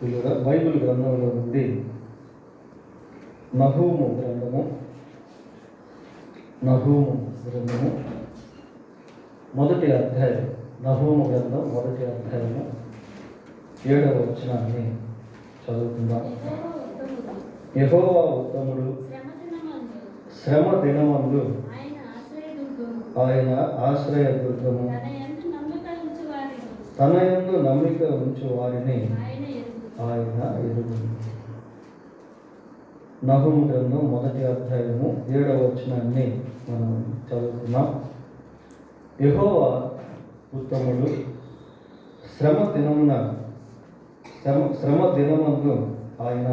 Bible గ్రంథంలో నుండి నహూము గ్రంథము మొదటి అధ్యాయం, నహూము గ్రంథం మొదటి అధ్యాయము 7వ వచనాన్ని చదువుకుందాం. యెహోవా ఉత్తముడు, శ్రమ దినమందు ఆయన ఆశ్రయదుర్గము, తన యందు నమ్మిక ఉంచు వారిని ఆయన ఎరుగును. నహూము గ్రంథం మొదటి అధ్యాయము 7వ వచనాన్ని మనం చదువుతున్నాం. యెహోవా ఉత్తముడు, శ్రమ దినమందు ఆయన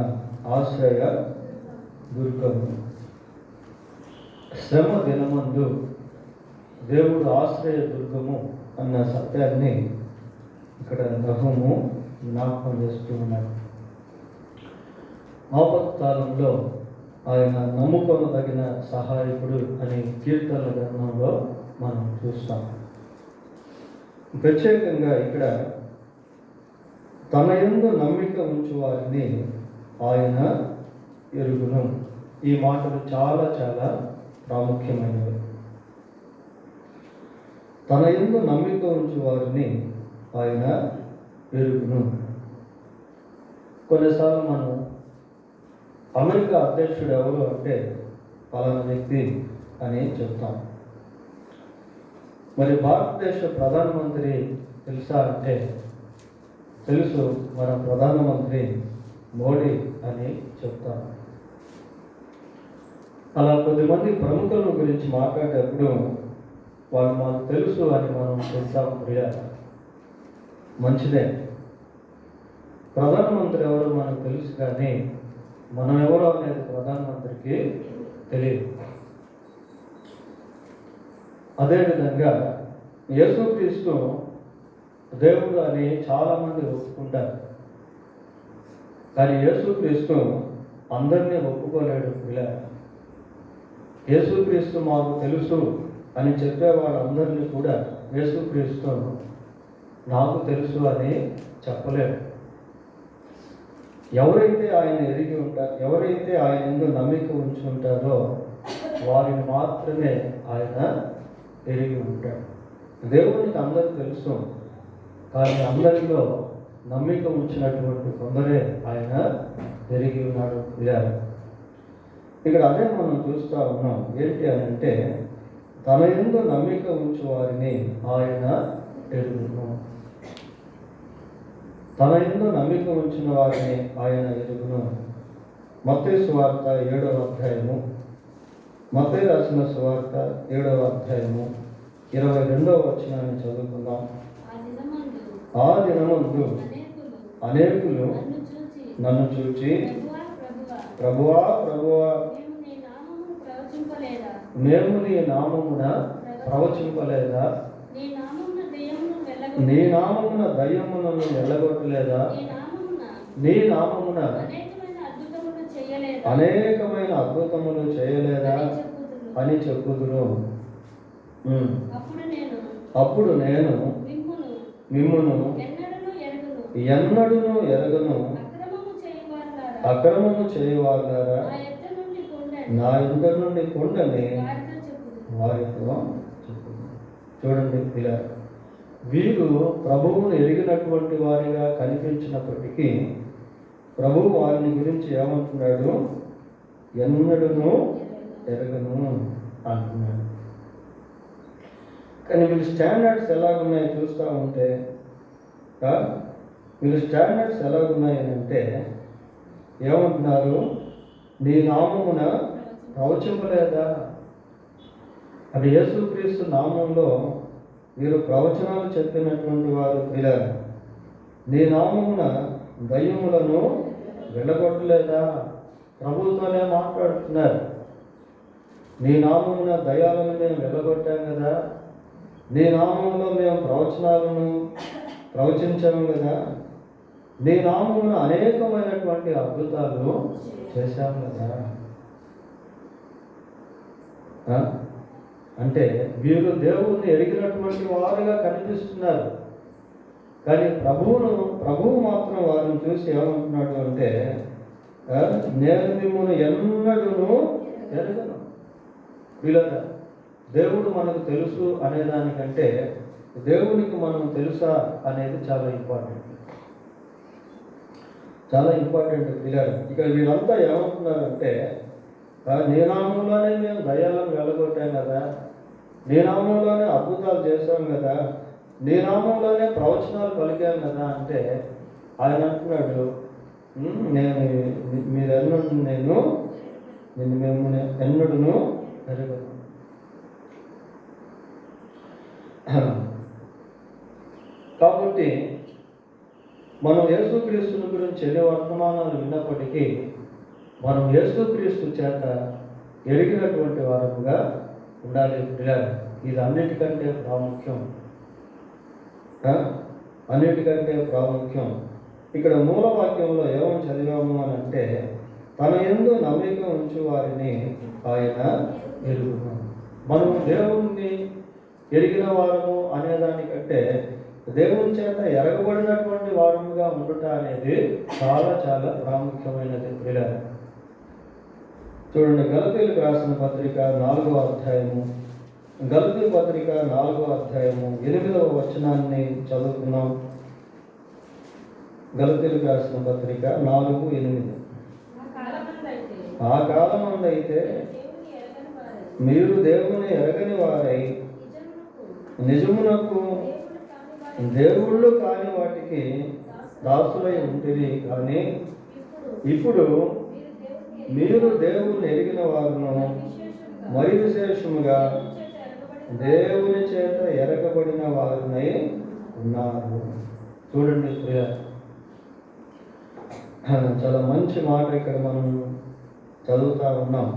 ఆశ్రయ దుర్గము. శ్రమ దినమందు దేవుడు ఆశ్రయ దుర్గము అన్న సత్యాన్ని ఇక్కడ నహూము జ్ఞాపకం చేస్తూ ఉన్నాడు. ఆపత్కాలంలో ఆయన నమ్ముకొనదగిన సహాయకుడు అని కీర్తనల గ్రంథంలో మనం చూస్తాం. ప్రత్యేకంగా ఇక్కడ తన యందు నమ్మిక ఉంచు వారిని ఆయన ఎరుగును. ఈ మాటలు చాలా చాలా ప్రాముఖ్యమైనవి. తన యందు నమ్మిక ఉంచు వారిని ఆయన ఎరుగును. కొన్నిసార్లు మనం అమెరికా అధ్యక్షుడు ఎవరు అంటే పలానా వ్యక్తి అని చెప్తాం. మరి భారతదేశ ప్రధానమంత్రి తెలుసా అంటే తెలుసు, మన ప్రధానమంత్రి మోడీ అని చెప్తాం. అలా కొద్దిమంది ప్రముఖుల గురించి మాట్లాడేటప్పుడు వాళ్ళు మనకు తెలుసు అని మనం చెప్తాం. మంచిదే, ప్రధానమంత్రి ఎవరో మనకు తెలుసు, కానీ మనం ఎవరో అనేది ప్రధానమంత్రికి తెలియదు. అదేవిధంగా యేసుక్రీస్తు దేవుడు అని చాలామంది ఒప్పుకుంటారు, కానీ యేసుక్రీస్తు అందరినీ ఒప్పుకోలేడు. యేసుక్రీస్తు మాకు తెలుసు అని చెప్పే వాళ్ళందరినీ కూడా యేసుక్రీస్తు నాకు తెలుసు అని చెప్పలేడు. ఎవరైతే ఆయన ఎరిగి ఉంటారో, ఎవరైతే ఆయన యందు నమ్మిక ఉంచుంటారో వారిని మాత్రమే ఆయన ఎరిగి ఉంటాడు. దేవునికి అందరూ తెలుసు, కానీ అందరిలో నమ్మిక ఉంచినటువంటి కొందరే ఆయన ఎరిగి ఉన్నాడు. ఇక్కడ అదే మనం చూస్తూ ఉన్నాం. ఏంటి అని అంటే తన యందు నమ్మిక ఉంచు వారిని ఆయన ఎరుగును. తన యందు నమ్మిక ఉంచిన వారిని ఆయన ఎరుగును. మత్తయి సువార్త 7వ అధ్యాయము, మత్తయి రాసిన సువార్త 7వ అధ్యాయము 22వ వచనాన్ని చదువుకుందాం. ఆ దినమందు అనేకులు నన్ను చూచి, ప్రభువా ప్రభువా, మేము నీ నామమున ప్రవచింపలేదా? నీ నామమున దయ్యములను వెళ్ళగొట్టలేదా? నీ నామమున అనేకమైన అద్భుతములు చేయలేదా అని చెప్పుదురు. అప్పుడు నేను మిమ్మును ఎన్నడూను ఎరగను, అక్రమము చేయవారులారా, నా యుద్ధ నుండి కొండని వారితో చెప్పును. చూడండి, ఇలా వీరు ప్రభువును ఎరిగినటువంటి వారిగా కనిపించినప్పటికీ ప్రభువు వారిని గురించి ఏమంటున్నాడు? ఎన్నడూను ఎరగను అంటున్నాడు. కానీ వీళ్ళ స్టాండర్డ్స్ ఎలాగున్నాయి చూస్తూ ఉంటే, వీళ్ళ స్టాండర్డ్స్ ఎలాగున్నాయి అంటే ఏమంటున్నారు? నీ నామమున ప్రవచింపలేదా? అది యేసుక్రీస్తు నామంలో వీరు ప్రవచనాలు చెప్పినటువంటి వారు పిల్లలు. నీ నామమున దయ్యములను వెళ్ళగొట్టలేదా? ప్రభువుతోనే మాట్లాడుతున్నారు. నీ నామమున దయ్యాలను మేము వెళ్ళగొట్టాం కదా, నీ నామంలో మేము ప్రవచనాలను ప్రవచించాము కదా, నీ నామమున అనేకమైనటువంటి అద్భుతాలు చేశాము కదా. అంటే వీరు దేవుణ్ణి ఎరిగినటువంటి వారుగా కనిపిస్తున్నారు, కానీ ప్రభువు మాత్రం వారిని చూసి ఏమంటున్నాడు అంటే, నేను మిమ్మల్ని ఎన్నడూను ఎరగను. వీళ్ళగా దేవుడు మనకు తెలుసు అనేదానికంటే దేవునికి మనం తెలుసా అనేది చాలా ఇంపార్టెంట్. పిల్లలు ఇక్కడ వీళ్ళంతా ఏమంటున్నారంటే, నీ నామంలోనే మేము దయ్యాలను వెళ్ళగొట్టాం కదా, నీ నామంలోనే అద్భుతాలు చేశాం కదా, నీ నామంలోనే ప్రవచనాలు పలికాం కదా అంటే ఆయన అంటున్నాడు, మేము ఎన్నడూను ఎరగను. కాబట్టి మనం యేసుక్రీస్తుని గురించి ఎన్ని వర్తమానాలు విన్నప్పటికీ మనం యేసుక్రీస్తు చేత ఎరిగినటువంటి వారముగా ఉండాలి. ఇది అన్నిటికంటే ప్రాముఖ్యం. ఇక్కడ మూలవాక్యంలో ఏమని చదివాము అని అంటే, తన యందు నమ్మిక ఉంచు వారిని ఆయన ఎరుగును. మనం దేవుణ్ణి ఎరిగిన వారము అనేదానికంటే దేవుని చేత ఎరగబడినటువంటి వారముగా ఉండుట అనేది చాలా చాలా ప్రాముఖ్యమైనది. చూడండి, గలతీయులకు రాసిన పత్రిక 4వ అధ్యాయము, గలతీ పత్రిక 4వ అధ్యాయము 8వ వచనాన్ని చదువుకున్నాం. గలతీయులకు రాసిన పత్రిక 4:8. ఆ కాలమందైతే మీరు దేవుని ఎరగని వారై నిజమునకు దేవుళ్ళు కాని వాటికి దాసులై ఉంటుంది. కానీ ఇప్పుడు మీరు దేవుని ఎరిగిన వారును మరి విశేషముగా దేవుని చేత ఎరగబడిన వారినై ఉన్నారు. చూడండి, చాలా మంచి మాట ఇక్కడ మనం చదువుతా ఉన్నాం.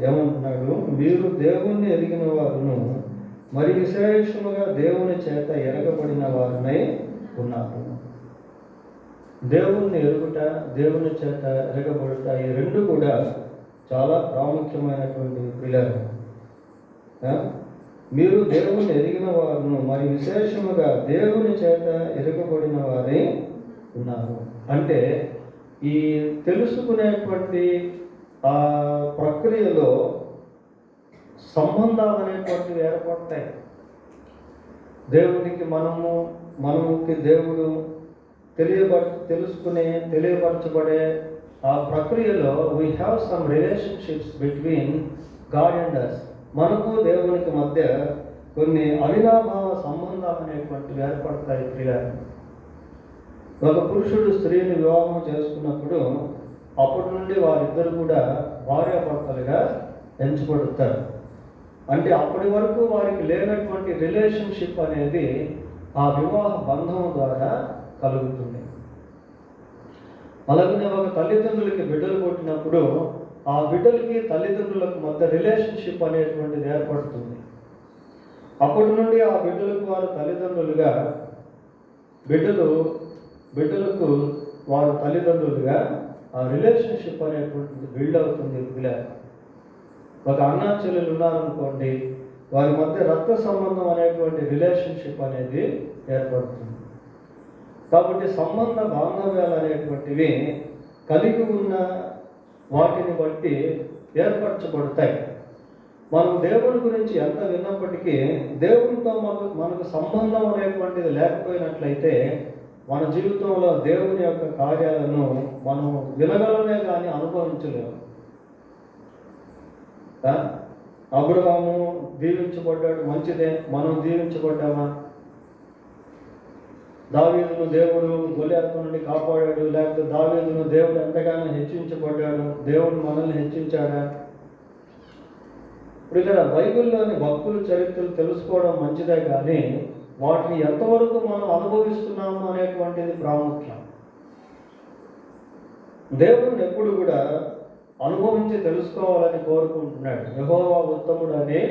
ఏమంటున్నాడు? మీరు దేవుణ్ణి ఎరిగిన వారును మరి విశేషముగా దేవుని చేత ఎరగబడిన వారినై ఉన్నారు. దేవుణ్ణి ఎరుగుట, దేవుని చేత ఎరగబడుట, ఈ రెండు కూడా చాలా ప్రాముఖ్యమైనటువంటి పిల్లలు. మీరు దేవుణ్ణి ఎరిగిన వారును మరి విశేషముగా దేవుని చేత ఎరగబడిన వారై ఉన్నారు. అంటే ఈ తెలుసుకునేటువంటి ఆ ప్రక్రియలో సంబంధాలు అనేటువంటివి ఏర్పడతాయి. దేవునికి మనముకి దేవుడు తెలియపరచబడే ఆ ప్రక్రియలో we have some relationships between God and us. మనకు దేవునికి మధ్య కొన్ని అవినాభావ సంబంధాలు అనేటువంటివి ఏర్పడతాయి. ఒక పురుషుడు స్త్రీని వివాహం చేసుకున్నప్పుడు అప్పటి నుండి వారిద్దరు కూడా భార్యాభర్తలుగా ఎంచబడతారు. అంటే అప్పటి వరకు వారికి లేనటువంటి రిలేషన్షిప్ అనేది ఆ వివాహ బంధం ద్వారా కలుగుతుంది. అలాగనే ఒక తల్లిదండ్రులకి బిడ్డలు పుట్టినప్పుడు ఆ బిడ్డలకి తల్లిదండ్రులకు మధ్య రిలేషన్షిప్ అనేటువంటిది ఏర్పడుతుంది. అప్పటి నుండి ఆ బిడ్డలకు వారు తల్లిదండ్రులుగా, బిడ్డలకు వారు తల్లిదండ్రులుగా ఆ రిలేషన్షిప్ అనేటువంటిది బిల్డ్ అవుతుంది. ఒక అన్నా చెల్లెలు ఉన్నారనుకోండి, వారి మధ్య రక్త సంబంధం అనేటువంటి రిలేషన్షిప్ అనేది ఏర్పడుతుంది. కాబట్టి సంబంధ బాంధవ్యాలు అనేటువంటివి కలిగి ఉన్న వాటిని బట్టి ఏర్పరచబడతాయి. మనం దేవుని గురించి ఎంత విన్నప్పటికీ దేవునితో మనకు సంబంధం అనేటువంటిది లేకపోయినట్లయితే మన జీవితంలో దేవుని యొక్క కార్యాలను మనం వినగలమే కానీ అనుభవించలేము. అబ్రహాము దీవించబడ్డాడు, మంచిదే. మనం దీవించబడ్డామా? దావీదును దేవుడు గొలియాతు నుండి కాపాడాడు, లేకపోతే దావీదును దేవుడు ఎంతగానో హెచ్చించబడ్డాడు, దేవుడు మనల్ని హెచ్చించాడా? ఇప్పుడు ఇక్కడ బైబిల్లోని భక్తుల చరిత్రలు తెలుసుకోవడం మంచిదే, కానీ వాటిని ఎంతవరకు మనం అనుభవిస్తున్నాము అనేటువంటిది ప్రాముఖ్యం. దేవుడిని ఎప్పుడు కూడా అనుభవించి తెలుసుకోవాలని కోరుకుంటున్నాడు. యెహోవా ఉత్తముడు అని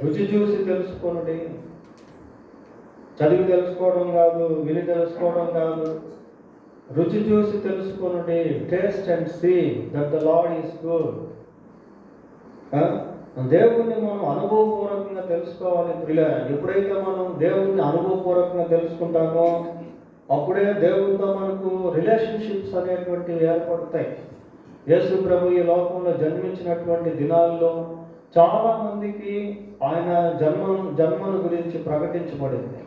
రుచి చూసి తెలుసుకొనుడి. చదివి తెలుసుకోవడం కాదు, విని తెలుసుకోవడం కాదు, రుచి చూసి తెలుసుకొనుడి. Taste and see that the Lord is good. దేవుణ్ణి మనం అనుభవపూర్వకంగా తెలుసుకోవాలి ప్రియులారా. ఎప్పుడైతే మనం దేవుణ్ణి అనుభవపూర్వకంగా తెలుసుకుంటామో అప్పుడే దేవునితో మనకు రిలేషన్షిప్స్ అనేటువంటివి ఏర్పడతాయి. యేసు ప్రభు ఈ లోకంలో జన్మించినటువంటి దినాల్లో చాలా మందికి ఆయన జన్మను గురించి ప్రకటించబడింది.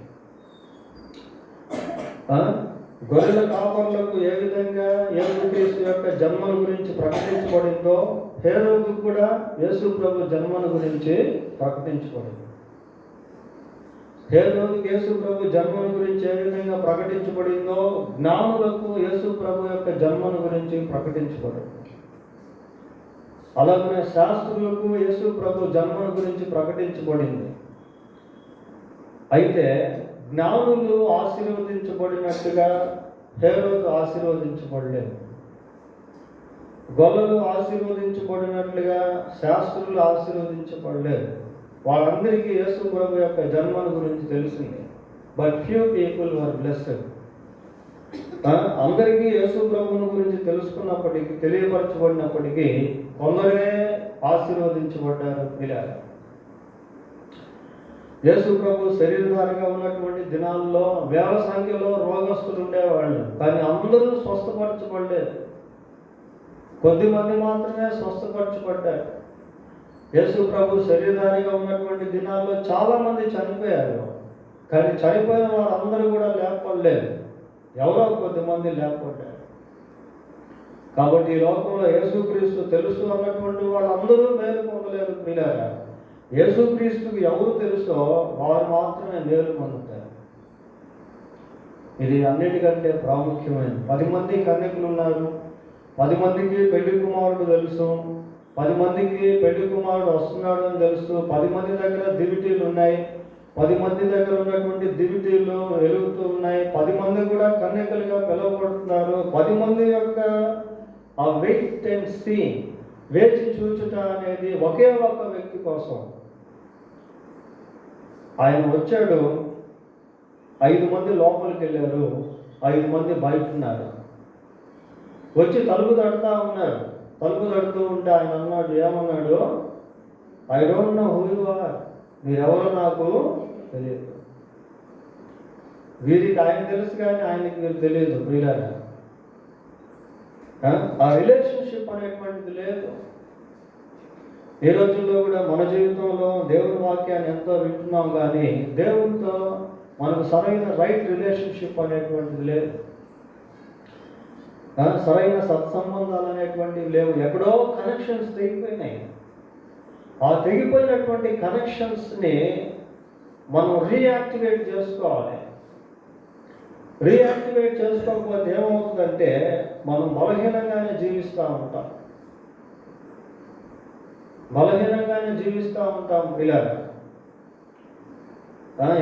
గొర్రెల కాపరులకు ఏ విధంగా యేసుక్రీస్తు యొక్క జన్మను గురించి ప్రకటించబడిందో హేరోదుకు కూడా యేసు ప్రభు జన్మను గురించి ప్రకటించబడింది. హేరోదుకు యేసు ప్రభు జన్మను గురించి ఏ విధంగా ప్రకటించబడిందో జ్ఞానులకు యేసు ప్రభు యొక్క జన్మను గురించి ప్రకటించబడింది. అలాగనే శాస్త్రులకు యేసు ప్రభు జన్మను గురించి ప్రకటించబడింది. అయితే జ్ఞానులు ఆశీర్వదించబడినట్టుగా హేరోదు ఆశీర్వదించబడలేదు. గొల్లలు ఆశీర్వదించబడినట్లుగా శాస్త్రులు ఆశీర్వదించబడలేదు. వాళ్ళందరికీ యేసు ప్రభు యొక్క జన్మను గురించి తెలిసింది. But few people were blessed. అందరికీ యేసు ప్రభువుని గురించి తెలుసుకున్నప్పటికీ, తెలియపరచబడినప్పటికీ కొందరే ఆశీర్వదించబడ్డారు. ఇలా యేసు ప్రభు శరీరధారిగా ఉన్నటువంటి దినాల్లో వేల సంఖ్యలో రోగస్తులు ఉండేవాళ్ళు, కానీ అందరూ స్వస్థపరచబడలేదు. కొద్దిమంది మాత్రమే స్వస్థపరచబడ్డారు. యేసు ప్రభు శరీరధారిగా ఉన్నటువంటి దినాల్లో చాలా మంది చనిపోయారు, కానీ చనిపోయిన వారందరూ కూడా లేపడలేదు. ఎవరో కొద్దిమంది లేపడ్డారు. కాబట్టి ఈ లోకంలో యేసుక్రీస్తు తెలుసు అన్నటువంటి వాళ్ళందరూ మేలు పొందలేదు. ప్రియులారా, యేసుక్రీస్తుకు ఎవరు తెలుసో వారు మాత్రమే మేలు పొందుతారు. ఇది అన్నిటికంటే ప్రాముఖ్యమైనది. 10 మంది కన్యకులు ఉన్నారు. 10 మందికి పెళ్లి కుమారుడు తెలుసు. 10 మందికి పెళ్లి కుమారుడు వస్తున్నాడు అని తెలుసు. 10 మంది దగ్గర దివిటీలు ఉన్నాయి. 10 మంది దగ్గర ఉన్నటువంటి దివిటీలు వెలుగుతూ ఉన్నాయి. 10 మంది కూడా కన్యకలుగా పిలువబడుతున్నారు. 10 మంది యొక్క ఆ వెయిట్ అండ్ సీ, వేచి చూచుట అనేది ఒకే ఒక వ్యక్తి కోసం. ఆయన వచ్చాడు. 5 మంది లోపలికి వెళ్ళారు, 5 మంది బయట ఉన్నారు. వచ్చి తలుపు తడుతూ ఉన్నారు. తలుపు తడుతూ ఉంటే ఆయన అన్నాడు, ఏమన్నాడు? I don't know who you are. మీరెవరో నాకు తెలియదు. వీరికి ఆయన తెలుసు కానీ ఆయనకి మీరు తెలియదు. ప్రియులారా, ఆ రిలేషన్షిప్ అనేటువంటిది లేదు. ఈ రోజుల్లో కూడా మన జీవితంలో దేవుని వాక్యాన్ని ఎంతో వింటున్నాం, కానీ దేవునితో మనకు సరైన రైట్ రిలేషన్షిప్ అనేటువంటిది లేదు. సరైన సత్సంబంధాలు అనేటువంటివి లేవు. ఎక్కడో కనెక్షన్స్ తెగిపోయినాయి. ఆ తెగిపోయినటువంటి కనెక్షన్స్ని మనం రీయాక్టివేట్ చేసుకోవాలి. రీయాక్టివేట్ చేసుకోకపోతే ఏమవుతుందంటే మనం బలహీనంగానే జీవిస్తూ ఉంటాం. ఇలా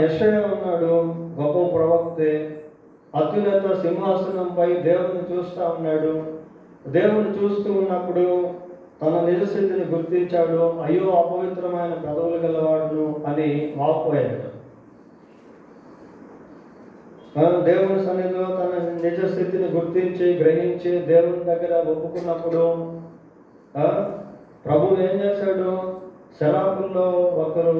యెషయా ఉన్నాడు, గొప్ప ప్రవక్తే. అత్యున్నత సింహాసనంపై దేవుని చూస్తూ ఉన్నాడు. దేవుని చూస్తూ ఉన్నప్పుడు తన నిజస్థితిని గుర్తించాడు. అయ్యో, అపవిత్రమైన పెదవులు గలవాడును అని వాపోయాడు. దేవుని సన్నిధిలో తన నిజస్థితిని గుర్తించి గ్రహించి దేవుని దగ్గర ఒప్పుకున్నప్పుడు ప్రభువు ఏం చేశాడు? శరాపుల్లో ఒకరు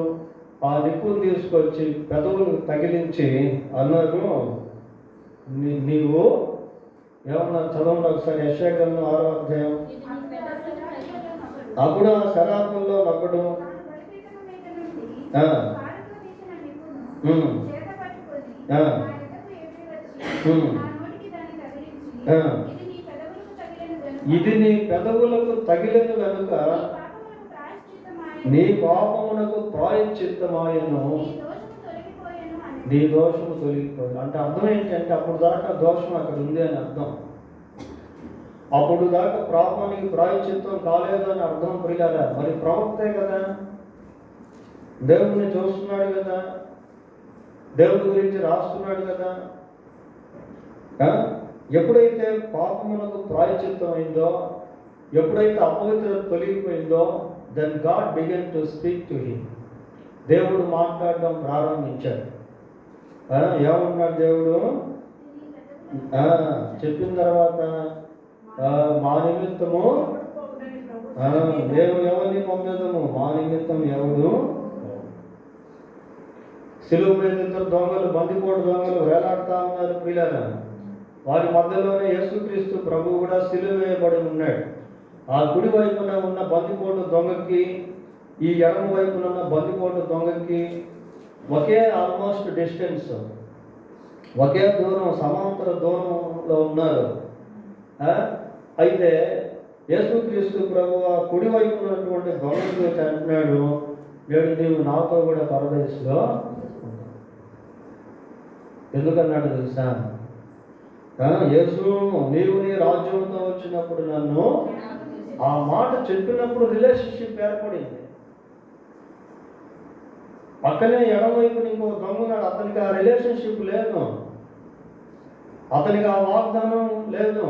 ఆ నిప్పును తీసుకొచ్చి పెదవులు తగిలించి అన్నారు, నీవు ఏమన్నా చదవండి ఒకసారి. యెషయా గ్రంథం 6వ అధ్యాయం. అప్పుడు ఆ శరాపుల్లో ఒకడు ఇది నీ పెదవులకు తగిలిన కనుక నీ పాపమునకు ప్రాయశ్చిత్తమాయను, నీ దోషము తొలగిపోయింది. అంటే అర్థం ఏంటంటే అప్పుడు దాకా దోషం అక్కడ ఉంది అని అర్థం. అప్పుడు దాకా పాపానికి ప్రాయశ్చిత్తం కాలేదు అని అర్థం. ప్రియులారా, మరి ప్రవక్తే కదా, దేవుడిని చూస్తున్నాడు కదా, దేవుడి గురించి రాస్తున్నాడు కదా. ఎప్పుడైతే పాపమునకు ప్రాయశ్చిత్తం అయిందో, ఎప్పుడైతే అపవిత్రత తొలగిపోయిందో, then God began to speak to him. దేవుడు మాట్లాడడం ప్రారంభించాడు. ఏమన్నాడు దేవుడు? చెప్పిన తర్వాత మా నిమిత్తము మేము ఎవరిని పంపేదము, మా నిమిత్తం ఎవడు. సిలువ మీద ఇద్దరు దొంగలు, బందిపోటు దొంగలు వేలాడుతా ఉన్నారు ప్రియులారా. వారి మధ్యలోనే యేసుక్రీస్తు ప్రభు కూడా సిలువ వేయబడి ఉన్నాడు. ఆ కుడి వైపున ఉన్న బందిపోటు దొంగకి, ఈ ఎడమ వైపున ఉన్న బందిపోటు దొంగకి ఒకే ఆల్మోస్ట్ డిస్టెన్స్, ఒకే దూరం, సమాంతర దూరంలో ఉన్నారు. అయితే యేసుక్రీస్తు ప్రభు ఆ కుడి వైపు ఉన్నటువంటి దొంగకి అంటున్నాడు, నేడు నీవు నాతో కూడా పరదేశంలో. ఎందుకన్నాడు తెలుసా? యేసు నీవు నీ రాజ్యంతో వచ్చినప్పుడు నన్ను, ఆ మాట చెప్పినప్పుడు రిలేషన్షిప్ ఏర్పడింది. పక్కనే ఎడమవైపు ఇంకో దొంగనాడు, అతనికి ఆ రిలేషన్షిప్ లేదు, అతనికి ఆ వాగ్దానం లేదు,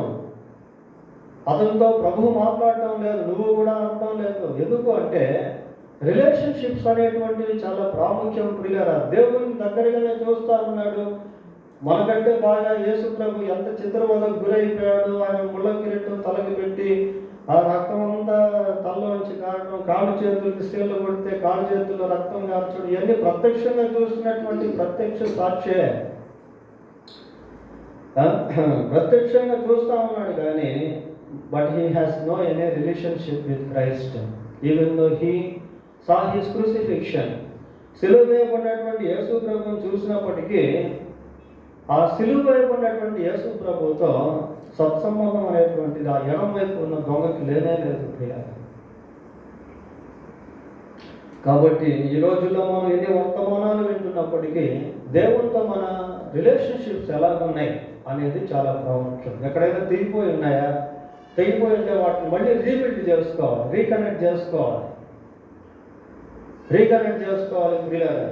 అతనితో ప్రభు మాట్లాడటం లేదు, నువ్వు కూడా అనటం లేదు. ఎందుకు అంటే రిలేషన్షిప్స్ అనేటువంటివి చాలా ప్రాముఖ్యం ప్రియులారా. దేవుని దగ్గరగానే చూస్తూ ఉన్నాడు. మనకంటే బాగా యేసు ప్రభు ఎంత చిత్రవదకు గురైపోయాడు. ఆయన ముళ్ళ కిరీటం తలకి పెట్టి ఆ రక్తం అంతా తలలోంచి కారడం, కాళ్ళు చేతులకి స్త్రీలు కొడితే కాళ్ళు చేతుల్లో రక్తం కార్చడం, ఇవన్నీ ప్రత్యక్షంగా చూస్తున్నటువంటి ప్రత్యక్ష సాక్షే. ప్రత్యక్షంగా చూస్తూ ఉన్నాడు కానీ but he has no any relationship with Christ even though he saw his crucifixion. సిలువ వేయబడినటువంటి యేసు ప్రభువుని చూసినప్పటికీ ఆ సిలువ వేయబడినటువంటి యేసు ప్రభువుతో సత్సంబంధం అనేటువంటిది ఆ ఎడం వైపు ఉన్న దొంగకి లేనే లేదు ప్రియాలి. కాబట్టి ఈ రోజుల్లో మనం ఎన్ని వర్తమానాలు వింటున్నప్పటికీ దేవునితో మన రిలేషన్షిప్స్ ఎలాగున్నాయి అనేది చాలా ప్రాముఖ్యం. ఎక్కడైనా తెగిపోయి ఉన్నాయా? తెగిపోయి ఉంటే వాటిని మళ్ళీ రీబిల్డ్ చేసుకోవాలి, రీకనెక్ట్ చేసుకోవాలి ప్రియులారా.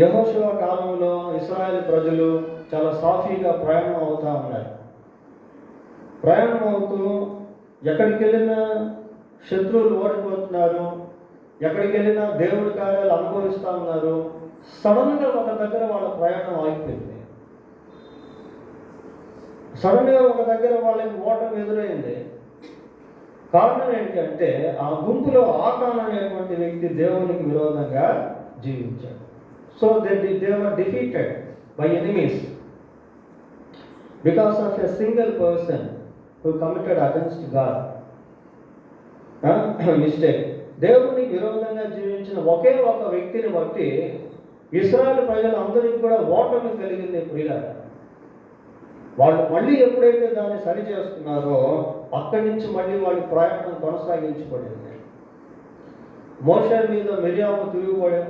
యెహోషువ కాలంలో ఇశ్రాయేలు ప్రజలు చాలా సాఫీగా ప్రయాణం అవుతూ ఉన్నారు. ప్రయాణం అవుతూ ఎక్కడికి వెళ్ళినా శత్రువులు ఓడిపోతున్నారు, ఎక్కడికి వెళ్ళినా దేవుడి కార్యాలు అనుభవిస్తూ ఉన్నారు. సడన్గా ఒక దగ్గర వాళ్ళ ప్రయాణం ఆగిపోయింది. సడన్గా ఒక దగ్గర వాళ్ళకి ఓటమి ఎదురైంది. కారణం ఏంటంటే ఆ గుంపులో ఆకాన్ అనేటువంటి వ్యక్తి దేవునికి విరోధంగా జీవించాడు. So they were defeated by enemies because of a single person who committed against God mistake. దేవునికి విరోధంగా జీవించిన ఒకే ఒక వ్యక్తిని బట్టి ఇశ్రాయేలు ప్రజలందరికీ కూడా ఓటమి కలిగింది ప్రియులారా. వాళ్ళు మళ్ళీ ఎప్పుడైతే దాన్ని సరి చేసుకున్నారో అక్కడి నుంచి మళ్ళీ వాళ్ళ ప్రయాణం కొనసాగించబడింది. మోషే మీద మిరియాము తిరుగుబడి,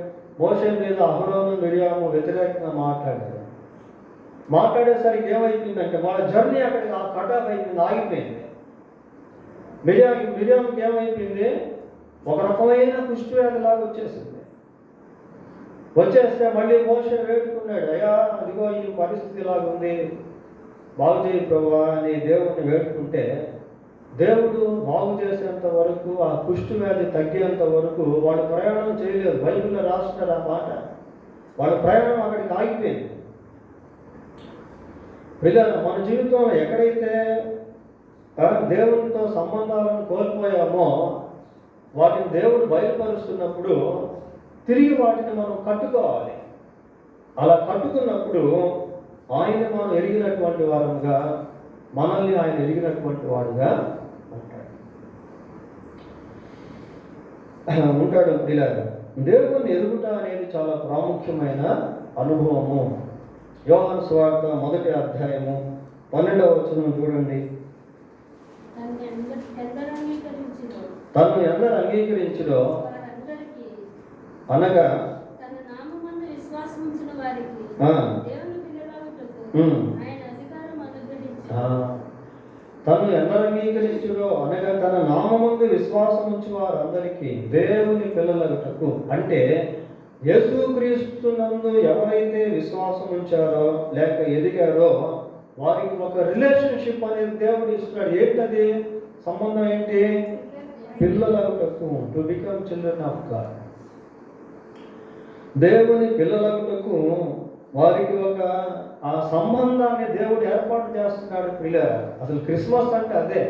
మోషే మీద అహరోను మిరియాము వ్యతిరేకంగా మాట్లాడేసరికి ఏమైపోయిందంటే వాళ్ళ జర్నీ అక్కడికి ఆ కటాఫ్ అయిపోయింది, ఆగిపోయింది. మిరియాముకి ఏమైపోయింది? ఒక రకమైన కుష్ఠవ్యాధిలాగా వచ్చేస్తే మళ్ళీ మోషే వేడుకున్నాడు, అయ్యా అదిగో ఈ పరిస్థితి ఇలాగుంది, బాగు చేయి ప్రభువా అని దేవుడిని వేడుకుంటే దేవుడు బాగు చేసేంత వరకు, ఆ కుష్టు వ్యాధి తగ్గేంత వరకు వాళ్ళు ప్రయాణం చేయలేదు. బైబిల్లో రాస్తున్నారు ఆ మాట. వాళ్ళ ప్రయాణం అక్కడికి ఆగిపోయింది. ప్రియులారా, మన జీవితంలో ఎక్కడైతే దేవునితో సంబంధాలను కోల్పోయామో వాటిని దేవుడు బయలుపరుస్తున్నప్పుడు తిరిగి వాటిని మనం కట్టుకోవాలి. అలా కట్టుకున్నప్పుడు ఆయన మనం ఎరిగినటువంటి వారుగా, మనల్ని ఆయన ఎరిగినటువంటి వాడుగా ఉంటాడు. ప్రియులారా, దేవుని ఎరుగుట అనేది చాలా ప్రాముఖ్యమైన అనుభవము. యోహాను సువార్త 1వ అధ్యాయము 12వ వచనం చూడండి. తను ఎందరు అంగీకరించుడో అనగా తను ఎందరు అంగీకరించుడో అనగా తన నామమందు విశ్వాసం ఉంచు వారందరికీ దేవుని పిల్లలగుటకు. అంటే యేసుక్రీస్తునందు ఎవరైతే విశ్వాసం ఉంచారో లేక ఎదిగారో వారికి ఒక రిలేషన్షిప్ అనేది దేవుడు ఇస్తున్నాడు. ఏంటది? సంబంధం ఏంటి? పిల్లలగుటకు, to become children of God. దేవుని పిల్లలగుటకు వారికి ఒక ఆ సంబంధాన్ని దేవుడు ఏర్పాటు చేస్తున్నాడు. పిల్లలు, అసలు క్రిస్మస్ అంటే అదే.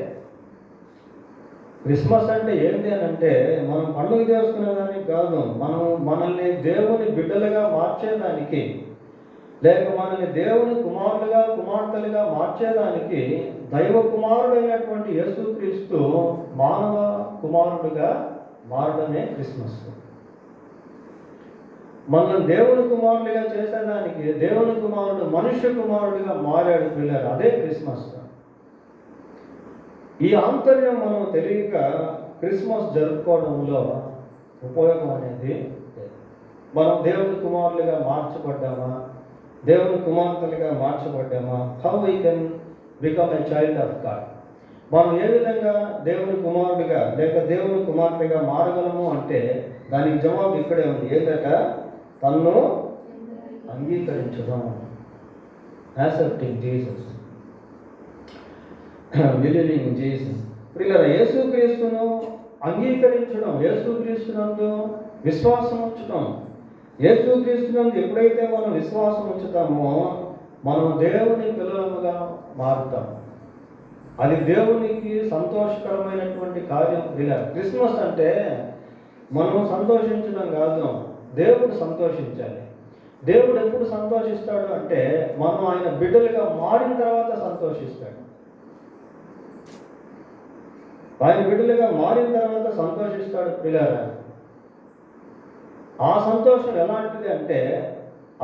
క్రిస్మస్ అంటే ఏంటి అని అంటే మనం పండుగ చేసుకునేదానికి కాదు, మనల్ని దేవుని బిడ్డలుగా మార్చేదానికి, లేక మనల్ని దేవుని కుమారులుగా కుమార్తెలుగా మార్చేదానికి దైవ కుమారుడైనటువంటి యేసుక్రీస్తు మానవ కుమారుడుగా మారడమే క్రిస్మస్. మనం దేవుని కుమారులుగా చేసేదానికి దేవుని కుమారుడు మనుష్య కుమారుడిగా మారాడు పిల్లలు, అదే క్రిస్మస్. ఈ ఆంతర్యం మనం తెలియక క్రిస్మస్ జరుపుకోవడంలో ఉపయోగం అనేది మనం దేవుని కుమారులుగా మార్చబడ్డామా, దేవుని కుమార్తెలుగా మార్చబడ్డామా? How we can become a child of God? మనం ఏ విధంగా దేవుని కుమారుడిగా లేక దేవుని కుమార్తెగా మారగలము అంటే దానికి జవాబు ఇక్కడే ఉంది. ఏంటంట? తన్ను అంగీకరించడం, యాక్సెప్టింగ్ జీసస్, బిలీవింగ్ జీసస్. పిల్లల యేసుక్రీస్తును అంగీకరించడం, యేసుక్రీస్తునందు విశ్వాసం ఉంచడం. యేసుక్రీస్తునందు ఎప్పుడైతే మనం విశ్వాసం ఉంచుతామో మనం దేవుని పిల్లలుగా మారుతాం. అది దేవునికి సంతోషకరమైనటువంటి కార్యం. ఇలా క్రిస్మస్ అంటే మనం సంతోషించడం కాదు, దేవుడు సంతోషించాలి. దేవుడు ఎప్పుడు సంతోషిస్తాడు అంటే మనం ఆయన బిడ్డలుగా మారిన తర్వాత సంతోషిస్తాడు. ఆయన బిడ్డలుగా మారిన తర్వాత సంతోషిస్తాడు పిల్లరా. ఆ సంతోషం ఎలాంటిది అంటే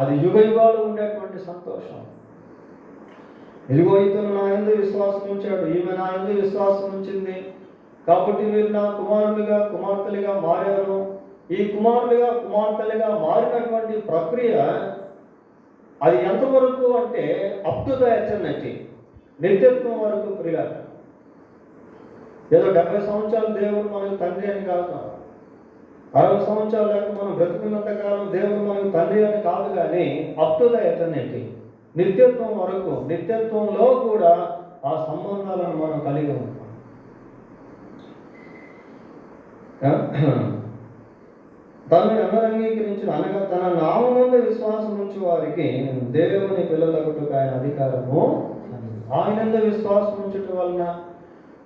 అది యుగ యుగాలు ఉండేటువంటి సంతోషం. ఇదిగో ఇతను నా యందు విశ్వాసం ఉంచాడు, ఈమె నా యందు విశ్వాసం ఉంచింది, కాబట్టి వీరు నా కుమారులుగా కుమార్తెలుగా మారారు. ఈ కుమారులుగా కుమార్తెలుగా మారినటువంటి ప్రక్రియ అది ఎంతవరకు అంటే అప్ టు ద ఎటర్నిటీ, నిత్యత్వం వరకు. ప్రియ ఏదో 70 సంవత్సరాలు దేవుడు మనకు తండ్రి అని కాదు, 60 సంవత్సరాలు లేక మనం బ్రతుకున్నంత కాలం దేవుడు మనకు తండ్రి అని కాదు, కానీ అప్ టు ద ఎటర్నిటీ, నిత్యత్వం వరకు. నిత్యత్వంలో కూడా ఆ సంబంధాలను మనం కలిగి ఉంటాం. తను ఎవరు అంగీకరించిన అనగా తన నామముందు విశ్వాసం ఉంచి వారికి దేవుని పిల్లలకు ఆయన అధికారము. ఆయనందు విశ్వాసం ఉంచడం వలన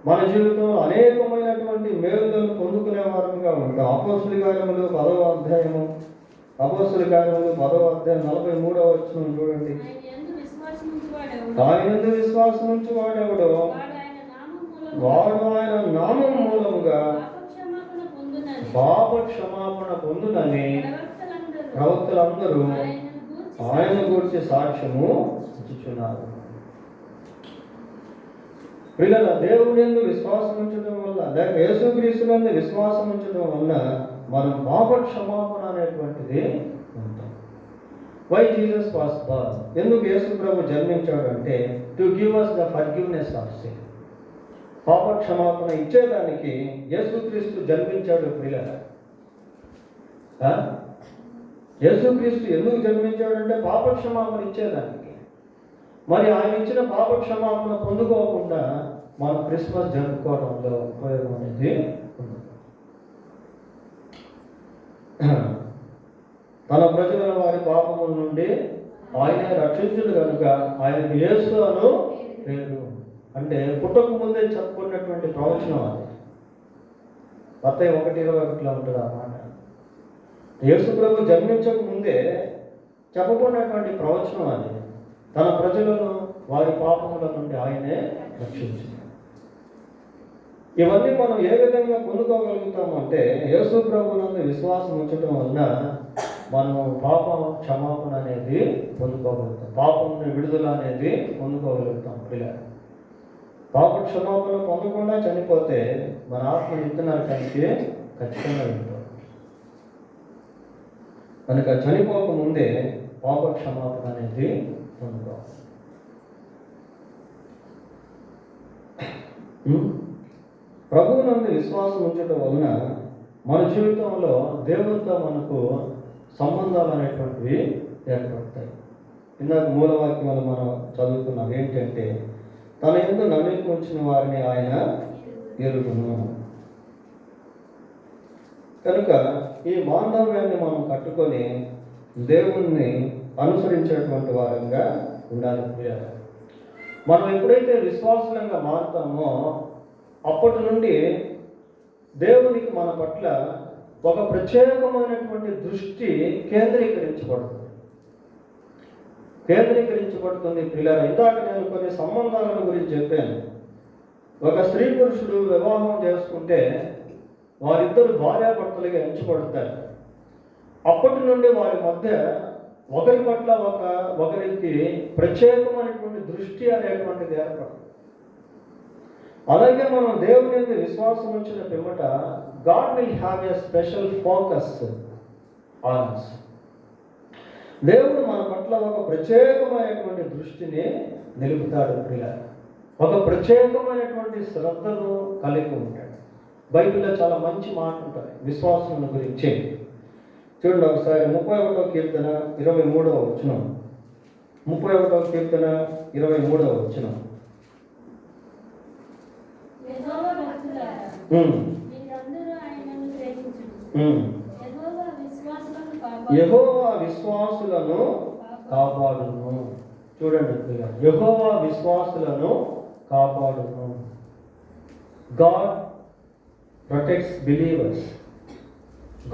మన జీవితంలో అనేకమైనటువంటి మేలులను పొందుకునే వారంగా ఉంటాం. అపోస్తుల కార్యములు 10వ అధ్యాయము 43వ వచనం చూడండి. ఆయనందు విశ్వాసం ఉంచి వాడెవడో వాడు ఆయన నామం మూలముగా పాప క్షమాపణ పొందునని ప్రవక్తలందరూ ఆయన గురించి సాక్ష్యము ఇచ్చుచున్నారు. పిల్లల దేవుని యందు విశ్వాసం ఉంచడం వల్ల లేక యేసుక్రీస్తునందు విశ్వాసం ఉంచడం వల్ల మనం పాప క్షమాపణ అనేటువంటిది ఉంటాం. Why Jesus was born? ఎందుకు యేసు ప్రభు జన్మించాడు అంటే to give us the forgiveness of sin. పాప క్షమాపణ ఇచ్చేదానికి యేసుక్రీస్తు జన్మించాడు. ప్రియుల యేసుక్రీస్తు ఎందుకు జన్మించాడంటే పాప క్షమాపణ ఇచ్చేదానికి. మరి ఆయన ఇచ్చిన పాప క్షమాపణ పొందుకోకుండా మనం క్రిస్మస్ జరుపుకోవడంలో ఉపయోగం అనేది ఉంది. తన ప్రజల వారి పాపముల నుండి ఆయన రక్షించుడు కనుక ఆయనకు యేసు అను పేరు. అంటే పుట్టక ముందే చెప్పుకున్నటువంటి ప్రవచనం అది. మత్తయి 1:21 ఉంటుంది ఆ మాట. యేసు ప్రభు జన్మించక ముందే చెప్పబడినటువంటి ప్రవచనం అది. తన ప్రజలను వారి పాపముల నుండి ఆయనే రక్షించింది. ఇవన్నీ మనం ఏ విధంగా పొందుకోగలుగుతాము అంటే యేసు ప్రభునందు విశ్వాసం ఉంచడం వలన మనం పాప క్షమాపణ అనేది పొందుకోగలుగుతాం. పాపం విడుదల అనేది పొందుకోగలుగుతాం. పిల్లలు పాప క్షమాపణ పొందకుండా చనిపోతే మన ఆత్మ నిత్యనరకానికి ఖచ్చితంగా వెళ్తాం. కనుక చనిపోకముందే పాప క్షమాపణ అనేది పొందుకోవాలి. ప్రభువునందు విశ్వాసం ఉంచడం వలన మన జీవితంలో దేవునితో మనకు సంబంధాలు అనేటువంటివి ఏర్పడతాయి. ఇందాక మూలవాక్యాలు మనం చదువుకున్నాం ఏంటంటే తన యందు నమ్మిక ఉంచిన వారిని ఆయన ఎరుగును. కనుక ఈ బాంధవ్యాన్ని మనం కట్టుకొని దేవుణ్ణి అనుసరించేటువంటి వారంగా ఉండాలి. మనం ఎప్పుడైతే విశ్వాసంగా మారుతామో అప్పటి నుండి దేవునికి మన పట్ల ఒక ప్రత్యేకమైనటువంటి దృష్టి కేంద్రీకరించబడుతుంది పిల్లల. ఇందాక నేను కొన్ని సంబంధాల గురించి చెప్పాను. ఒక స్త్రీ పురుషుడు వివాహం చేసుకుంటే వారిద్దరు భార్యాభర్తలుగా ఎంచబడతారు. అప్పటి నుండి వారి మధ్య ఒకరి పట్ల ఒకరికి ప్రత్యేకమైనటువంటి దృష్టి అనేటువంటిది ఏర్పడుతుంది. అలాగే మనం దేవుని యొక్క విశ్వాసం ఉంచిన పిమ్మట God will have a special focus on us. దేవుడు మన పట్ల ఒక ప్రత్యేకమైనటువంటి దృష్టిని నిలుపుతాడు పిల్లలు. ఒక ప్రత్యేకమైనటువంటి శ్రద్ధను కలిగి ఉంటాడు. బైబిల్లో చాలా మంచి మాట ఉంటుంది విశ్వాసం గురించి. చూడండి ఒకసారి 31వ కీర్తన 23వ వచనం. 31వ కీర్తన 23వ వచనం. యెహోవా విశ్వాసులను కాపాడును. చూడండి, యెహోవా విశ్వాసులను కాపాడును. God protects believers.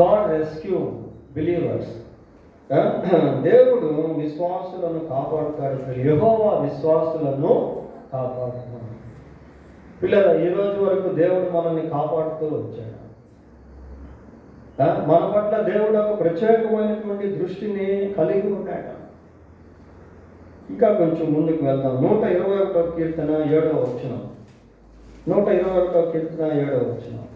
God rescue believers. దేవుడు విశ్వాసులను కాపాడుతాడు. యెహోవా విశ్వాసులను కాపాడుతాడు. పిల్లల, ఈ రోజు వరకు దేవుడు మనల్ని కాపాడుతూ వచ్చాడు. మన పట్ల దేవుడు ఒక ప్రత్యేకమైనటువంటి దృష్టిని కలిగి ఉన్నాడు. ఇంకా కొంచెం ముందుకు వెళ్దాం. 121వ కీర్తన 7వ వచనం. 121వ కీర్తన 7వ వచనం.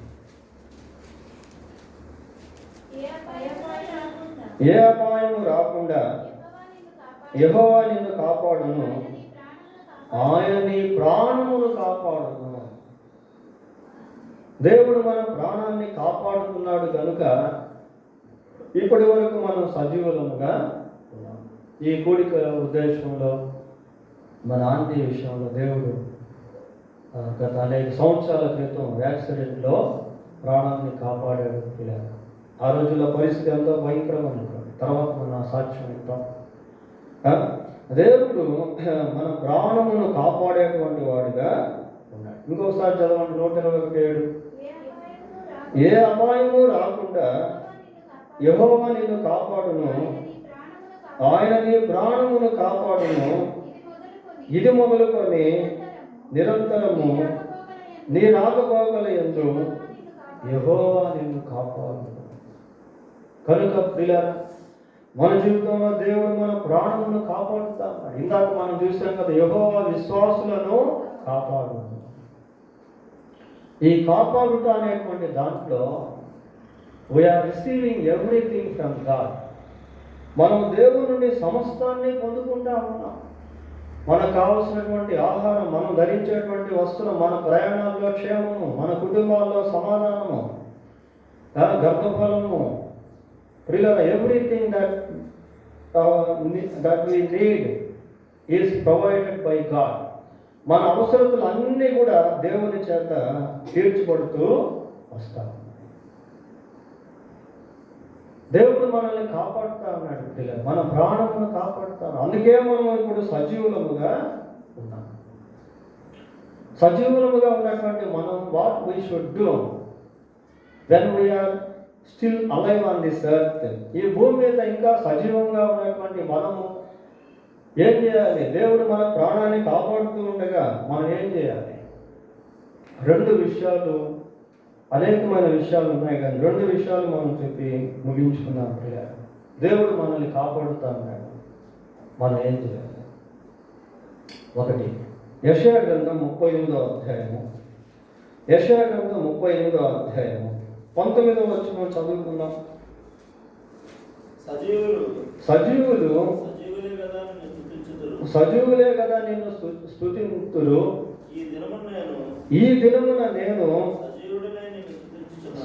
ఏ అపాయము రాకుండా యెహోవా నిన్ను కాపాడును, ఆయన నీ ప్రాణమును కాపాడును. దేవుడు మన ప్రాణాన్ని కాపాడుతున్నాడు కనుక ఇప్పటి వరకు మనం సజీవులముగా ఉన్నాం. ఈ కూడిక ఉద్దేశంలో మన ఆంటీ విషయంలో దేవుడు గత అనేక సంవత్సరాల క్రితం యాక్సిడెంట్లో ప్రాణాన్ని కాపాడాడు పిల్లలు. ఆ రోజుల్లో పరిస్థితి ఎంతో భయంకరమైన తర్వాత మన సాక్ష్యం ఇద్దాం. దేవుడు మన ప్రాణమును కాపాడేటువంటి వాడిగా ఉన్నాడు. ఇంకొకసారి చదవండి 127. ఏ అపాయము రాకుండా యెహోవా నిన్ను కాపాడును, ఆయన నీ ప్రాణమును కాపాడును. ఇది మొదలుకొని నిరంతరము నీ రాకపోకల యందు యెహోవా నిన్ను కాపాడును. కనుక ప్రియులారా, మన జీవితంలో దేవుడు మన ప్రాణమును కాపాడుతాడు. ఇందాక మనం చూసాం కదా, యెహోవా విశ్వాసులను కాపాడు. ఈ కాపాడుట అనేటువంటి దాంట్లో we are receiving everything from God. మనం దేవుని నుండి సమస్తాన్ని పొందుకుంటా ఉన్నాం. మనకు కావలసినటువంటి ఆహారం, మనం ధరించేటువంటి వస్త్రం, మన ప్రయాణాల్లో క్షేమము, మన కుటుంబాల్లో సమాధానము, గర్భఫలము, ప్రియులారా, everything that we need is provided by God. మన అవసరతలు అన్నీ కూడా దేవుని చేత తీర్చబడుతూ వస్తాం. దేవుడు మనల్ని కాపాడుతా ఉన్నాడు పిల్లలు, మన ప్రాణమును కాపాడుతాను. అందుకే మనం ఇప్పుడు సజీవులముగా ఉన్నాం. సజీవులముగా ఉన్నటువంటి మనం what we should do when we are still alive on this earth. ఈ భూమి మీద ఇంకా సజీవంగా ఉన్నటువంటి మనము ఏం చేయాలి? దేవుడు మన ప్రాణాన్ని కాపాడుతూ ఉండగా మనం ఏం చేయాలి? 2 విషయాలు, అనేకమైన విషయాలు ఉన్నాయి కానీ 2 విషయాలు మనం చెప్పి ముగించుకున్నాం. దేవుడు మనల్ని కాపాడుతా ఉన్నాడు, మనం ఏం చేయాలి? 1, యెషయా గ్రంథం 38వ అధ్యాయము. యెషయా గ్రంథం 38వ అధ్యాయము 19వ వచనం చదువుకుందాం. సజీవులే కదా నిన్ను స్తుతింతురు. ఈ దినమున నేను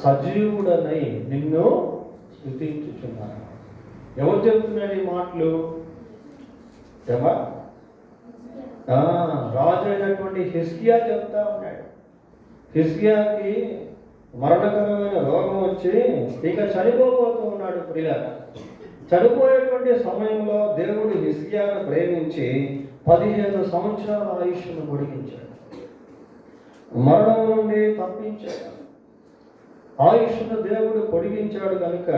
సజీవుడనై నిన్ను స్తుతించుచున్నాను. ఎవరు చెప్తున్నాడు ఈ మాటలు? రాజు అయినటువంటి హిజ్కియా చెప్తా ఉన్నాడు. హిజ్కియాకి మరణకరమైన రోగం వచ్చి ఇక చనిపోతూ ఉన్నాడు. ప్రియులారా, చనిపోయేటువంటి సమయంలో దేవుడు హిజ్కియాను ప్రేమించి 15 సంవత్సరాల ఆయుష్ను పొడిగించాడు, మరణం నుండి తప్పించాడు. ఆయుష్ను దేవుడు పొడిగించాడు కనుక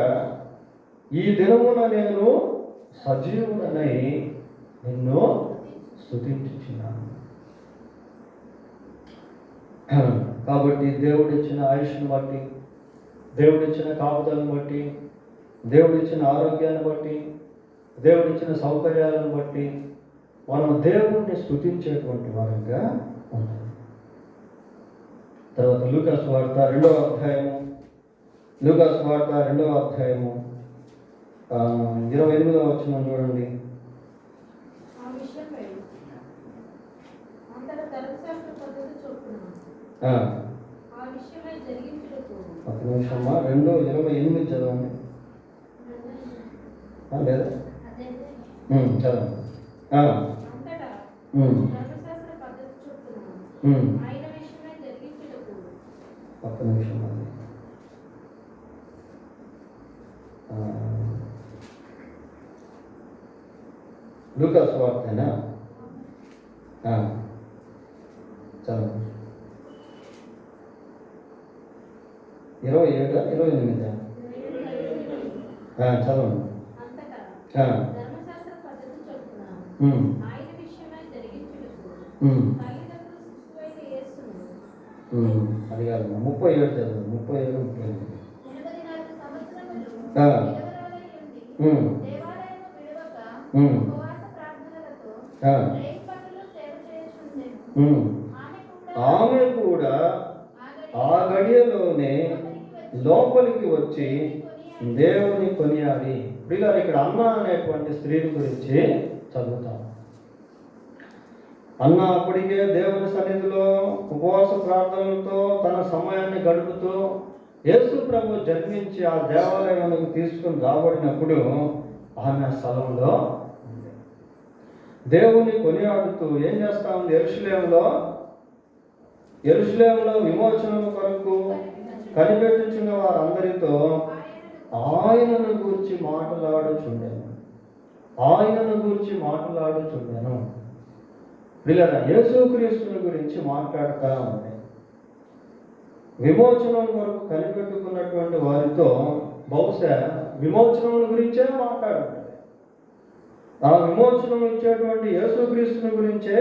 ఈ దినమున నేను సజీవుడనై నిన్ను స్తుతించుచున్నాను. కాబట్టి దేవుడిచ్చిన ఆయుష్ను బట్టి, దేవుడిచ్చిన కాపుదలను బట్టి, దేవుడిచ్చిన ఆరోగ్యాన్ని బట్టి, దేవుడిచ్చిన సౌకర్యాలను బట్టి మనం దేవుడిని స్తుతించేటువంటి వారంగా ఉండాలి. తర్వాత లూకా సువార్త 2వ అధ్యాయము 28వ వచనం చూడండి. ఒక నిమిషమ్మా, 2:28 చదవండి. లేదా చదవండి. ఒక్క నిమిషం అండి. లూకా సువార్తేనా? చదవండి. 27, 28 చదవండి. అది కాదు, 37 చదవండి. 37, 38. ఆమె కూడా ఆ గడియలోనే లోపలికి వచ్చి దేవుని కొనియాడి. ప్రియులారా, ఇక్కడ అన్న అనేటువంటి స్త్రీని గురించి చదువుతాం. అన్న అప్పటికే దేవుని సన్నిధిలో ఉపవాస ప్రార్థనలతో తన సమయాన్ని గడుపుతూ యేసు ప్రభు జన్మించి ఆ దేవాలయానికి తీసుకుని రాబడినప్పుడు ఆమె స్థలంలో దేవుని కొనియాడుతూ ఏం చేస్తా ఉంది? యెరూషలేములో విమోచనం కొరకు కనిపెట్టుచున్న వారందరితో ఆయనను గూర్చి మాట్లాడుచుండెను. పిల్లల యేసుక్రీస్తుని గురించి మాట్లాడుతూ ఉంది. విమోచనం కొరకు కనిపెట్టుకున్నటువంటి వారితో బహుశా విమోచనం గురించే మాట్లాడుతుంది. ఆ విమోచనం ఇచ్చేటువంటి యేసుక్రీస్తుని గురించే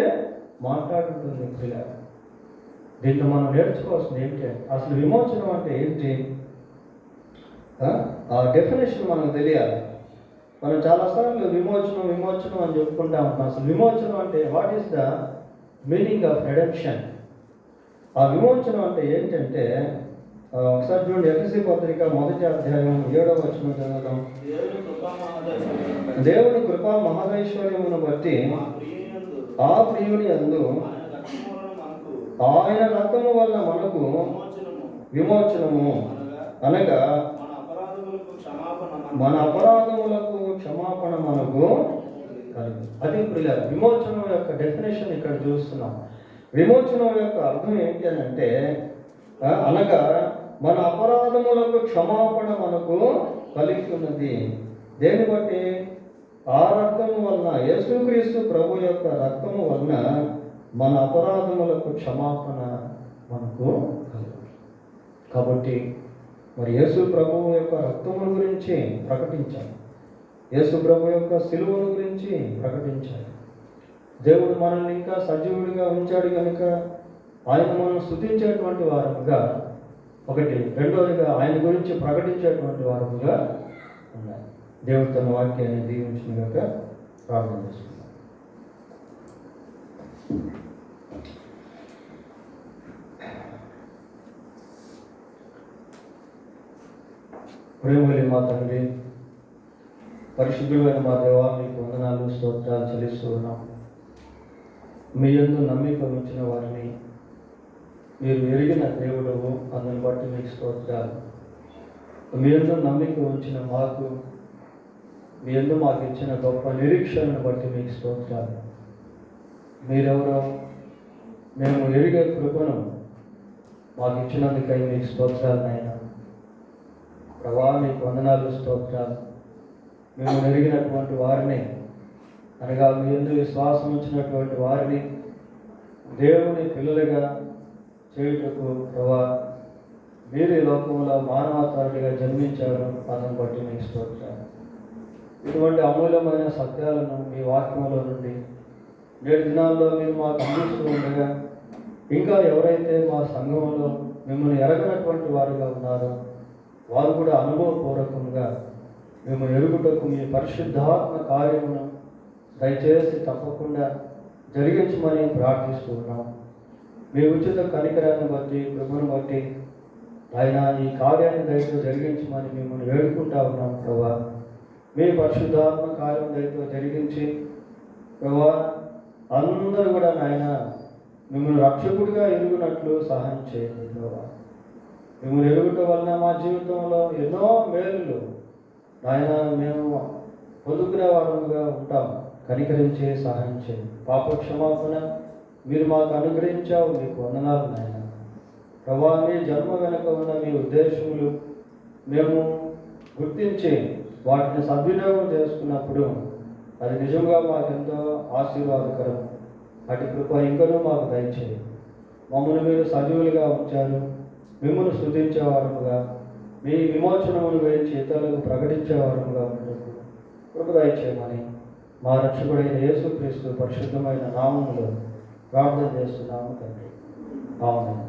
మాట్లాడుతుంది. పిల్లల దీంట్లో మనం నేర్చుకోవాల్సింది ఏంటి? అసలు విమోచనం అంటే ఏంటి? ఆ డెఫినేషన్ మనకు తెలియాలి. మనం చాలాసార్లు విమోచనం అని చెప్పుకుంటా ఉంటాం. అసలు విమోచనం అంటే what is the meaning of redemption? ఆ విమోచనం అంటే ఏంటంటే, ఒకసారి చూడండి, ఎఫెసీ పత్రిక 1వ అధ్యాయం 7వ వచనం చదవడం. దేవుని కృపా మహదైశ్వర్యమును బట్టి ఆ ప్రియుని యందు ఆయన రక్తము వల్ల మనకు విమోచనము, అనగా మన అపరాధములకు క్షమాపణ మనకు కలిగి. అది ప్రియుల విమోచనం యొక్క డెఫినేషన్ ఇక్కడ చూస్తున్నాం. విమోచనం యొక్క అర్థం ఏంటి అని అంటే, అనగా మన అపరాధములకు క్షమాపణ మనకు కలిగి ఉన్నది. దేని బట్టి? ఆ రక్తము వలన, యేసుక్రీస్తు ప్రభు యొక్క రక్తము వలన మన అపరాధములకు క్షమాపణ మనకు కలిగి. కాబట్టి మరి యేసు ప్రభువు యొక్క రక్తముల గురించి ప్రకటించాలి, యేసు ప్రభు యొక్క సిలువను గురించి ప్రకటించాలి. దేవుడు మనల్ని ఇంకా సజీవుడిగా ఉంచాడు కనుక ఆయన మనం స్తుతించేటువంటి వారముగా ఒకటి, రెండవదిగా ఆయన గురించి ప్రకటించేటువంటి వారముగా ఉండాలి. దేవుడు తన వాక్యాన్ని దీవించినగా ప్రార్థన చేసుకుంటాం. ప్రేమలి మా తండ్రి, పరిశుద్ధుడైన మా దేవా, మీకు వందనాలు, స్తోత్రాలు చెల్లిస్తూ ఉన్నాం. మీ యందు నమ్మిక ఉంచిన వారిని మీరు ఎరిగిన దేవుడవు, అందుని బట్టి మీకు స్తోత్రాలు. మీ యందు నమ్మిక ఉంచిన మాకు, మీ యందు మాకు ఇచ్చిన గొప్ప నిరీక్షణను బట్టి మీకు స్తోత్రాలు. మీరెవరో మేము ఎరిగే కృపను మాకు ఇచ్చినందుకై మీకు స్తోత్రాలు నాయన. ప్రభా, మీకు వందనాలు, స్తోత్రాలు. మేము ఎరిగినటువంటి వారిని, అనగా మీ యందు విశ్వాసం ఉంచినటువంటి వారిని దేవుని పిల్లలుగా చేయుటకు ప్రభా, మీరు ఈ లోకంలో మానవతారుడిగా జన్మించారు, అతను బట్టి మీకు స్తోత్రాలు. ఇటువంటి అమూల్యమైన సత్యాలను మీ వాక్యంలో నుండి నేటి దినాల్లో మీరు మాకు అందిస్తూ ఉండగా, ఇంకా ఎవరైతే మా సంఘంలో మిమ్మల్ని ఎరగనటువంటి వారుగా ఉన్నారో వారు కూడా అనుభవపూర్వకంగా మేము ఎరుగుటకు మీ పరిశుద్ధాత్మ కార్యమును దయచేసి తప్పకుండా జరిగించమని ప్రార్థిస్తూ ఉన్నాం. మీ ఉచిత కనికరాన్ని బట్టి, కృపను బట్టి ఆయన ఈ కార్యాన్ని దయతో జరిగించమని మిమ్మల్ని వేడుకుంటా ఉన్నాం ప్రభా. మీ పరిశుద్ధాత్మ కార్యం దయతో జరిగించి ప్రభా అందరూ కూడా నాయన మిమ్మల్ని రక్షకుడిగా ఎరుగునట్లు సహాయం చేయండి ప్రభా. మిమ్మల్ని ఎరుగుట వలన మా జీవితంలో ఎన్నో మేలులు నాయన మేము పొందుకునే వారముగా ఉంటాం. కనికరించే సహాయం చేయండి. పాప క్షమాపణ మీరు మాకు అనుగ్రహించావు, మీకు వందనాలు నాయన ప్రభా. మీ జన్మ వెనుక ఉన్న మీ ఉద్దేశములు మేము గుర్తించి వాటిని సద్వినియోగం చేసుకున్నప్పుడు అది నిజంగా మాకెంతో ఆశీర్వాదకరం. అటు కృప ఇంకనూ మాకు దయచేయి. మమ్మల్ని మీరు సజీవులుగా ఉంచారు. మిమ్మల్ని స్తుతించేవారముగా, మీ విమోచనమును వేయించి ఇతరులకు ప్రకటించేవారముగా ఉండకు కృప దయచేయమని మా రక్షకుడైన యేసుక్రీస్తు పరిశుద్ధమైన నామములో ప్రార్థన చేస్తున్నాము తండ్రి. ఆమేన్.